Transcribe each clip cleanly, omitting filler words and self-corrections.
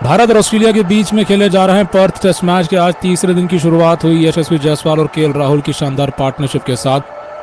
भारत और ऑस्ट्रेलिया के बीच में खेले जा रहे हैं पर्थ टेस्ट मैच के आज तीसरे दिन की शुरुआत हुई यशस्वी जायसवाल और केएल राहुल की शानदार पार्टनरशिप के साथ।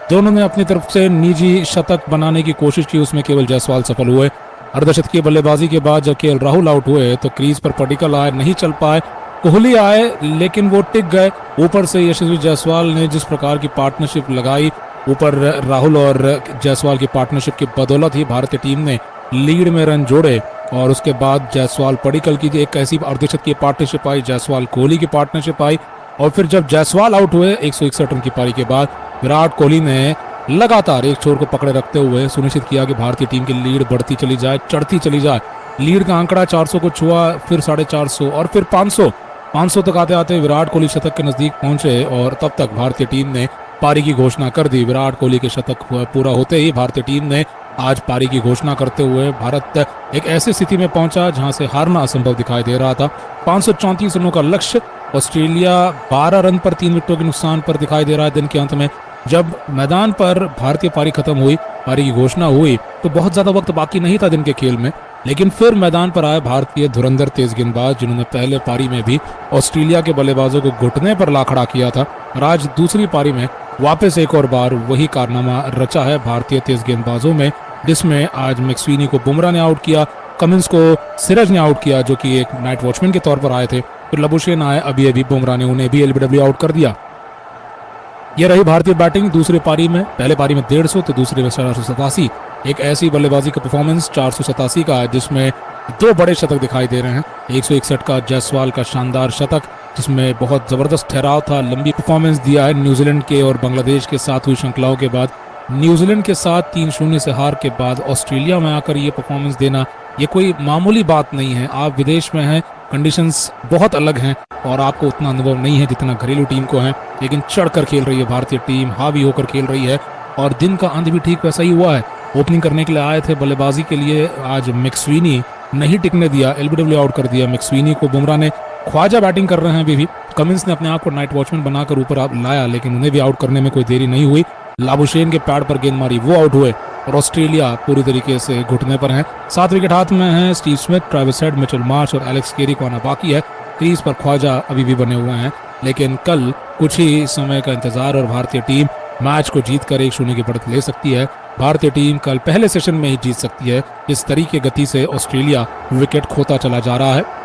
दोनों ने अपनी तरफ से निजी शतक बनाने की कोशिश की, उसमें केवल जायसवाल सफल हुए। अर्धशतकीय बल्लेबाजी के बाद जब केएल राहुल आउट हुए तो क्रीज पर पडिक्कल आए, नहीं चल पाए। कोहली आए लेकिन वो टिक गए। ऊपर से यशस्वी जायसवाल ने जिस प्रकार की पार्टनरशिप लगाई, ऊपर राहुल और जायसवाल की पार्टनरशिप की बदौलत ही भारतीय टीम ने लीड में रन जोड़े। और उसके बाद जायसवाल पडिक्कल की एक ऐसी अर्धशतकीय पार्टनरशिप आई, जायसवाल कोहली की पार्टनरशिप आई। और फिर जब जायसवाल आउट हुए 161 रन की पारी के बाद, विराट कोहली ने लगातार एक छोर को पकड़े रखते हुए सुनिश्चित किया कि भारतीय टीम की लीड बढ़ती चली जाए, चढ़ती चली जाए। लीड का आंकड़ा 400 को छुआ, फिर 450 और फिर 500 तक आते आते विराट कोहली शतक के नजदीक पहुंचे और तब तक भारतीय टीम ने पारी की घोषणा कर दी। विराट कोहली के शतक पूरा होते ही भारतीय टीम ने आज पारी की घोषणा करते हुए भारत एक ऐसी स्थिति में पहुंचा जहां से हारना असंभव दिखाई दे रहा था। 534 रनों का लक्ष्य, ऑस्ट्रेलिया 12 रन पर 3 विकेटों के नुकसान पर दिखाई दे रहा है। दिन के अंत में जब मैदान पर भारतीय पारी खत्म हुई, पारी की घोषणा हुई, तो बहुत ज्यादा वक्त बाकी नहीं था दिन के खेल में। लेकिन फिर मैदान पर आए भारतीय धुरंधर तेज गेंदबाज, जिन्होंने पहले पारी में भी ऑस्ट्रेलिया के बल्लेबाजों को घुटने पर ला खड़ा किया था और आज दूसरी पारी में वापस एक और बार वही कारनामा रचा है भारतीय तेज गेंदबाजों में, जिसमें आज मैक्सवेनी को बुमराह ने आउट किया, कमिंस को सिराज ने आउट किया जो कि एक नाइट वॉचमैन के तौर पर आए थे। फिर लबुशेन आए, अभी बुमराह ने उन्हें भी एलबीडब्ल्यू आउट कर दिया। यह रही भारतीय बैटिंग दूसरी पारी में। पहले पारी में 150 तो दूसरे में 487। एक ऐसी बल्लेबाजी का परफॉर्मेंस 487 का जिसमें दो बड़े शतक दिखाई दे रहे हैं। 161 का जायसवाल का शानदार शतक जिसमें बहुत जबरदस्त ठहराव था, लंबी परफॉर्मेंस दिया है। न्यूजीलैंड के और बांग्लादेश के साथ हुई श्रृंखलाओं के बाद, न्यूजीलैंड के साथ 3-0 से हार के बाद ऑस्ट्रेलिया में आकर ये परफॉर्मेंस देना ये कोई मामूली बात नहीं है। आप विदेश में हैं, कंडीशंस बहुत अलग हैं और आपको उतना अनुभव नहीं है जितना घरेलू टीम को है, लेकिन चढ़कर खेल रही है भारतीय टीम, हावी होकर खेल रही है। और दिन का अंत भी ठीक वैसा ही हुआ है। ओपनिंग करने के लिए आए थे बल्लेबाजी के लिए आज मैक्सवेनी, नहीं टिकने दिया, एलबीडब्ल्यू आउट कर दिया मैक्सवेनी को। बुमराह ने ख्वाजा बैटिंग कर रहे हैं अभी भी। कमिंस ने अपने आप को नाइट वॉचमैन बनाकर ऊपर लाया, लेकिन उन्हें भी आउट करने में कोई देरी नहीं हुई। लाबुशेन के पैड पर गेंद मारी, वो आउट हुए और ऑस्ट्रेलिया पूरी तरीके से घुटने पर है। 7 विकेट हाथ में हैं। Steve Smith, Travis head, Mitchell Marsh और एलेक्स कैरी को आना बाकी है। क्रीज पर ख्वाजा अभी भी बने हुए हैं, लेकिन कल कुछ ही समय का इंतजार और भारतीय टीम मैच को जीतकर 1-0 की बढ़त ले सकती है। भारतीय टीम कल पहले सेशन में ही जीत सकती है। इस तरीके गति से ऑस्ट्रेलिया विकेट खोता चला जा रहा है।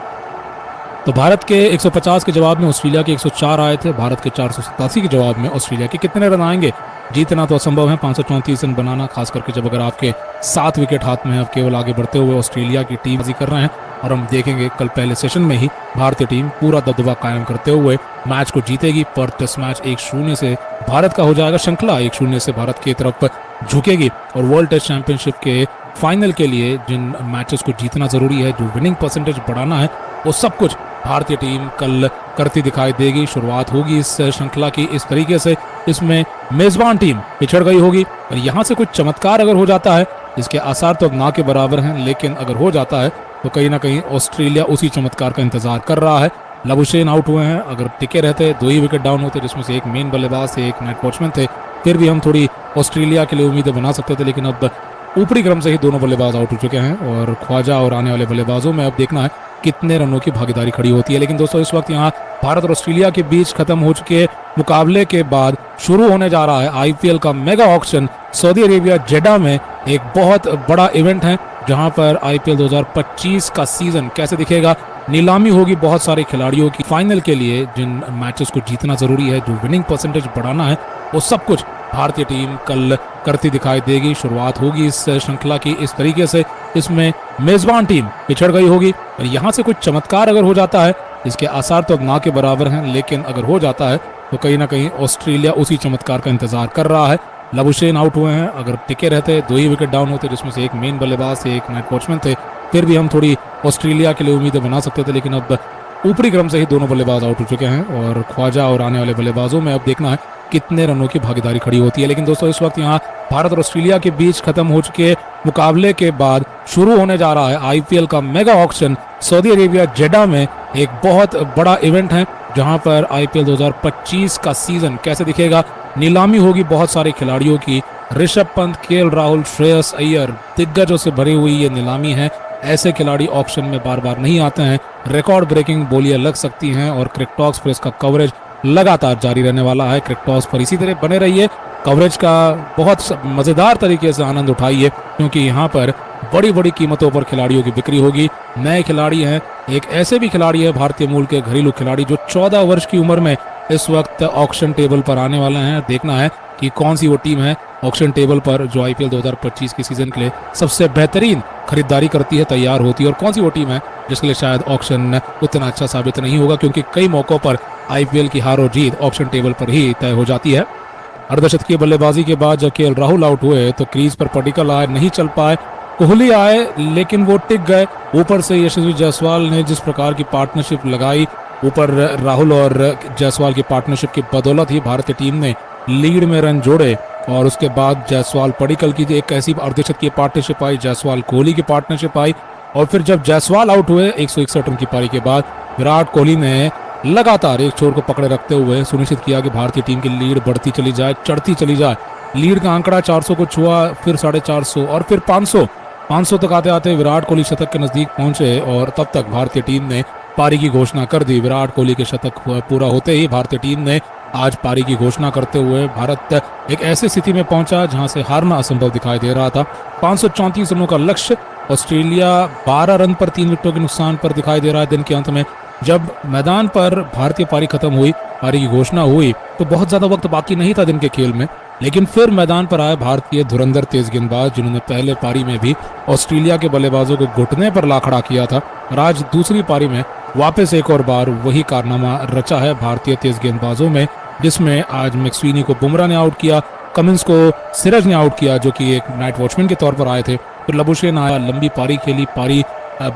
तो भारत के 150 के जवाब में ऑस्ट्रेलिया के 104 आए थे। भारत के 487 के जवाब में ऑस्ट्रेलिया के कितने रन आएंगे? जीतना तो असंभव है, 534 रन बनाना, खास करके जब अगर आपके 7 विकेट हाथ में है। अब केवल आगे बढ़ते हुए ऑस्ट्रेलिया की टीम कर रहे हैं और हम देखेंगे कल पहले सेशन में ही भारतीय टीम पूरा दबदबा कायम करते हुए मैच को जीतेगी। पर्थ टेस्ट मैच 1-0 से भारत का हो जाएगा, श्रृंखला 1-0 से भारत की तरफ झुकेगी। और वर्ल्ड टेस्ट चैंपियनशिप के फाइनल के लिए जिन मैचेस को जीतना जरूरी है, जो विनिंग परसेंटेज बढ़ाना है, वो सब कुछ भारतीय टीम कल करती दिखाई देगी। शुरुआत होगी इस श्रृंखला की इस तरीके से, इसमें मेजबान टीम पिछड़ गई होगी और यहाँ से कुछ चमत्कार अगर हो जाता है, इसके आसार तो अब ना के बराबर हैं, लेकिन अगर हो जाता है तो कहीं ना कहीं ऑस्ट्रेलिया उसी चमत्कार का इंतजार कर रहा है। लबुशेन आउट हुए हैं, अगर टिके रहते 2 ही विकेट डाउन होते, जिसमें से एक मेन बल्लेबाज थे, एक नाइट वॉचमैन थे, फिर भी हम थोड़ी ऑस्ट्रेलिया के लिए उम्मीदें बना सकते थे। लेकिन अब ऊपरी क्रम से ही दोनों बल्लेबाज आउट हो चुके हैं और ख्वाजा और आने वाले बल्लेबाजों में अब देखना है कितने रनों की भागीदारी खड़ी होती है। लेकिन दोस्तों इस वक्त यहाँ भारत और ऑस्ट्रेलिया के बीच खत्म हो चुके मुकाबले के बाद शुरू होने जा रहा है आईपीएल का मेगा ऑक्शन। सऊदी अरेबिया जेडा में एक बहुत बड़ा इवेंट है जहां पर आईपीएल 2025 का सीजन कैसे दिखेगा, नीलामी होगी बहुत सारे खिलाड़ियों की। फाइनल के लिए जिन मैचेस को जीतना जरूरी है, जो विनिंग परसेंटेज बढ़ाना है, वो सब कुछ भारतीय टीम कल करती दिखाई देगी। शुरुआत होगी इस श्रृंखला की इस तरीके से, इसमें मेजबान टीम पिछड़ गई होगी और यहाँ से कुछ चमत्कार अगर हो जाता है, इसके आसार तो अब ना के बराबर हैं, लेकिन अगर हो जाता है तो कहीं ना कहीं ऑस्ट्रेलिया उसी चमत्कार का इंतजार कर रहा है। लबुशेन आउट हुए हैं, अगर टिके रहते 2 ही विकेट डाउन होते, जिसमें से एक मेन बल्लेबाज थे, एक नाइट वॉचमैन थे, फिर भी हम थोड़ी ऑस्ट्रेलिया के लिए उम्मीदें बना सकते थे। लेकिन अब ऊपरी क्रम से ही दोनों बल्लेबाज आउट हो चुके हैं और ख्वाजा और आने वाले बल्लेबाजों में अब देखना है कितने रनों की भागीदारी खड़ी होती है। लेकिन दोस्तों इस वक्त यहाँ भारत और ऑस्ट्रेलिया के बीच खत्म हो चुके मुकाबले के बाद शुरू होने जा रहा है आईपीएल का मेगा ऑक्शन। सऊदी अरेबिया जेडा में एक बहुत बड़ा इवेंट है जहां पर आईपीएल 2025 का सीजन कैसे दिखेगा, नीलामी होगी बहुत सारे खिलाड़ियों की। ऋषभ पंत, केएल राहुल, श्रेयस अय्यर, दिग्गजों से भरी हुई ये नीलामी है ऐसे खिलाड़ी ऑक्शन में बार बार नहीं आते हैं। रिकॉर्ड ब्रेकिंग बोलियां लग सकती हैं और क्रिकटॉक्स पर इसका कवरेज लगातार जारी रहने वाला है। क्रिकटॉक्स पर इसी तरह बने रहिए, कवरेज का बहुत मजेदार तरीके से आनंद उठाइए, क्योंकि यहाँ पर बड़ी बड़ी कीमतों पर खिलाड़ियों की बिक्री होगी। नए खिलाड़ी हैं, एक ऐसे भी खिलाड़ी है भारतीय मूल के घरेलू खिलाड़ी जो 14 वर्ष की उम्र में इस वक्त ऑक्शन टेबल पर आने वाले हैं। देखना है कि कौन सी वो टीम है ऑक्शन टेबल पर जो आईपीएल 2025 के सीजन के लिए सबसे बेहतरीन खरीदारी करती है, तैयार होती है, और कौन सी वो टीम है जिसके लिए शायद ऑक्शन उतना अच्छा साबित नहीं होगा, क्योंकि कई मौकों पर आईपीएल की हार और जीत ऑक्शन टेबल पर ही तय हो जाती है। अर्धशतकीय बल्लेबाजी के बाद जब केएल राहुल आउट हुए तो क्रीज पर पडिक्कल आए, नहीं चल पाए। कोहली आए लेकिन वो टिक गए। ऊपर से यशस्वी जायसवाल ने जिस प्रकार की पार्टनरशिप लगाई, ऊपर राहुल और जायसवाल की पार्टनरशिप की बदौलत ही भारतीय टीम ने लीड में रन जोड़े। और उसके बाद जायसवाल पडिक्कल की एक ऐसी अर्धशतकीय पार्टनरशिप आई, जायसवाल कोहली की पार्टनरशिप आई, और फिर जब जायसवाल आउट हुए 161 रन की पारी के बाद विराट कोहली ने लगातार एक छोर को पकड़े रखते हुए सुनिश्चित किया कि भारतीय टीम की लीड बढ़ती चली जाए, चढ़ती चली जाए। लीड का आंकड़ा 400 को छुआ, फिर 450 और फिर 500 तक आते आते विराट कोहली शतक के नजदीक पहुंचे, और तब तक भारतीय टीम ने पारी की घोषणा कर दी। विराट कोहली के शतक पूरा होते ही भारतीय टीम ने आज पारी की घोषणा करते हुए भारत एक ऐसी स्थिति में पहुंचा जहां से हारना असंभव दिखाई दे रहा था। 534 रनों का लक्ष्य ऑस्ट्रेलिया 12 रन पर 3 विकेटों के नुकसान पर दिखाई दे रहा है। दिन के अंत में जब मैदान पर भारतीय पारी खत्म हुई, पारी की घोषणा हुई, तो बहुत ज्यादा वक्त बाकी नहीं था दिन के खेल में, लेकिन फिर मैदान पर आए भारतीय धुरंधर तेज गेंदबाज, जिन्होंने पहले पारी में भी ऑस्ट्रेलिया के बल्लेबाजों को घुटने पर ला खड़ा किया था, और आज दूसरी पारी में वापस एक और बार वही कारनामा रचा है भारतीय तेज गेंदबाजों में, जिसमें आज मैक्सवेनी को बुमराह ने आउट किया, कमिंस को सिराज ने आउट किया जो कि एक नाइट वॉचमैन के तौर पर आए थे, फिर लबुशेन आया, लंबी पारी खेली, पारी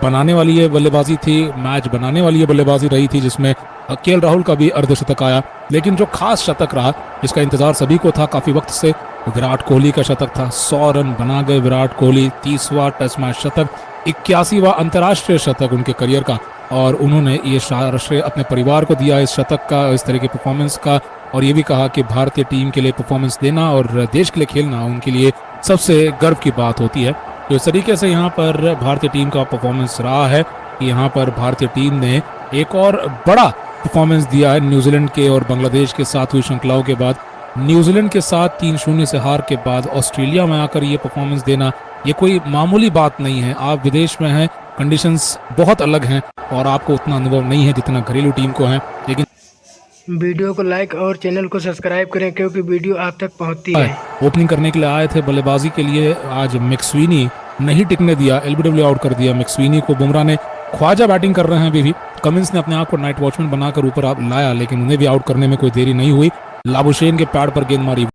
बनाने वाली ये बल्लेबाजी थी, मैच बनाने वाली ये बल्लेबाजी रही थी, जिसमें केएल राहुल का भी अर्धशतक आया। लेकिन जो खास शतक रहा जिसका इंतजार सभी को था काफी वक्त से, विराट कोहली का शतक था। 100 रन बना गए विराट कोहली, 30वां टेस्ट मैच शतक, 81वां अंतर्राष्ट्रीय शतक उनके करियर का, और उन्होंने ये श्रेय अपने परिवार को दिया इस शतक का, इस तरह के परफॉर्मेंस का, और ये भी कहा कि भारतीय टीम के लिए परफॉर्मेंस देना और देश के लिए खेलना उनके लिए सबसे गर्व की बात होती है। तो इस तरीके से यहाँ पर भारतीय टीम का परफॉर्मेंस रहा है कि यहाँ पर भारतीय टीम ने एक और बड़ा परफॉर्मेंस दिया है न्यूजीलैंड के और बांग्लादेश के साथ हुई श्रृंखलाओं के बाद। न्यूजीलैंड के साथ 3-0 से हार के बाद ऑस्ट्रेलिया में आकर ये परफॉर्मेंस देना ये कोई मामूली बात नहीं है। आप विदेश में हैं, कंडीशंस बहुत अलग हैं और आपको उतना अनुभव नहीं है जितना घरेलू टीम को है, लेकिन वीडियो को लाइक और चैनल को सब्सक्राइब करें क्योंकि वीडियो आप तक पहुंचती है। ओपनिंग करने के लिए आए थे बल्लेबाजी के लिए, आज मैक्सवेनी नहीं टिकने दिया, एलबीडब्ल्यू आउट कर दिया मैक्सवेनी को। बुमराह ने ख्वाजा बैटिंग कर रहे हैं अभी भी, कमिंस ने अपने आप को नाइट वॉचमैन बनाकर ऊपर लाया, लेकिन उन्हें भी आउट करने में कोई देरी नहीं हुई। लाबुशेन के पैड पर गेंद मारी